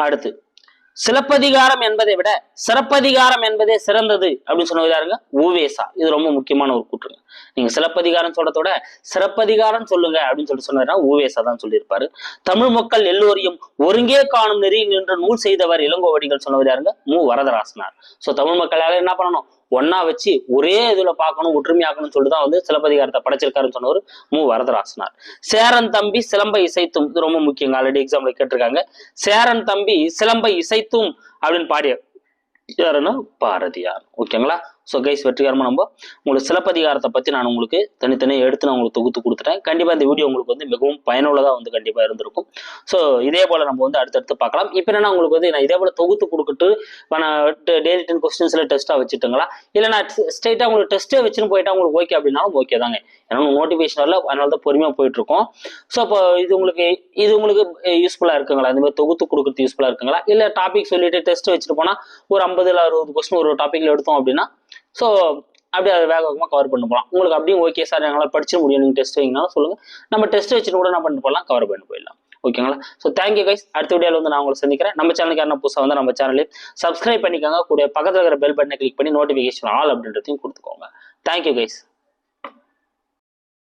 அடுத்து சிலப்பதிகாரம் என்பதை விட சிறப்பதிகாரம் என்பதே சிறந்தது அப்படின்னு சொன்னது யாருங்க? உவேசா. இது ரொம்ப முக்கியமான ஒரு கூற்றுங்க. நீங்க சிலப்பதிகாரம் சொல்றத விட சிறப்பதிகாரம் சொல்லுங்க அப்படின்னு சொன்னதுன்னா உவேசா தான் சொல்லியிருப்பாரு. தமிழ் மக்கள் எல்லோரையும் ஒருங்கே காணும் நெறி நின்று நூல் செய்தவர் இளங்கோவடிகள் சொன்னவர் யாருங்க? மு வரதராசனார். சோ தமிழ் மக்களால என்ன பண்ணணும்? ஒன்னா வச்சு ஒரே இதுல பார்க்கணும், ஒற்றுமையாக்கணும்னு சொல்லிட்டுதான் வந்து சிலப்பதிகாரத்தை படைச்சிருக்காருன்னு சொன்னவர் மு வரதராசனார். சேரன் தம்பி சிலம்பை இசைத்தும், இது ரொம்ப முக்கியம், ஆல்ரெடி எக்ஸாம்ல கேட்டிருக்காங்க. சேரன் தம்பி சிலம்பை இசைத்தும் அப்படின்னு பாடிய யாருன்னா பாரதியார். ஓகேங்களா? ஸோ கைஸ், வெற்றிகரமா நம்ம உங்களுக்கு சிலப்பதிகாரத்தை பத்தி நான் உங்களுக்கு தனித்தனியாக எடுத்து நான் உங்களுக்கு தொகுத்து கொடுத்துட்டேன். கண்டிப்பா இந்த வீடியோ உங்களுக்கு வந்து மிகவும் பயனுள்ளதா வந்து கண்டிப்பா இருந்திருக்கும். ஸோ இதே போல நம்ம வந்து அடுத்தடுத்து பார்க்கலாம். இப்போ என்னன்னா உங்களுக்கு வந்து நான் இதே போல தொகுத்து கொடுத்துட்டு டெய்லி 10 கொஸ்டின்ஸ்ல டெஸ்டா வச்சுட்டுங்களா, இல்லை நான் ஸ்ட்ரைட்டா உங்களுக்கு டெஸ்ட்டே வச்சுன்னு போயிட்டா உங்களுக்கு ஓகே அப்படின்னாலும் ஓகே தாங்க. ஏன்னா நோட்டிஃபிகேஷன் வரல, அதனால தான் பொறுமையா போயிட்டு இருக்கோம். ஸோ இப்போ இது உங்களுக்கு யூஸ்ஃபுல்லா இருக்குங்களா? இந்த மாதிரி தொகுத்து கொடுக்குறது யூஸ்ஃபுல்லா இருக்குங்களா? இல்லை டாபிக் சொல்லிட்டு டெஸ்ட் வச்சுட்டு போனா ஒரு 50 இல்லை 60 கொஸ்டின் ஒரு டாபிக்ல எடுத்தோம் அப்படின்னா ஸோ அப்படியே அதை வேக வேகமாக கவர் பண்ணி போகலாம். உங்களுக்கு அப்படியும் ஓகே சார், எங்களால் படிச்சிட முடியும், நீங்கள் டெஸ்ட் வைங்கனாலும் சொல்லுங்க, நம்ம டெஸ்ட் வச்சுட்டு கூட என்ன பண்ணிட்டு போகலாம், கவர் பண்ணி போயிடலாம். ஓகேங்களா? So thank you guys. அடுத்த வீடியோவில் வந்து நான் உங்களை சந்திக்கிறேன். நம்ம சேனலுக்கு யாரும் புதுசாக வந்து நம்ம சேனலையும் சப்ஸ்கிரைப் பண்ணிக்கோங்க. கூட பக்கத்தில் இருக்கிற பெல் பட்டனை கிளிக் பண்ணி நோட்டிஃபிகேஷன் ஆல் அப்படின்றதையும் கொடுத்துக்கோங்க. Thank you guys.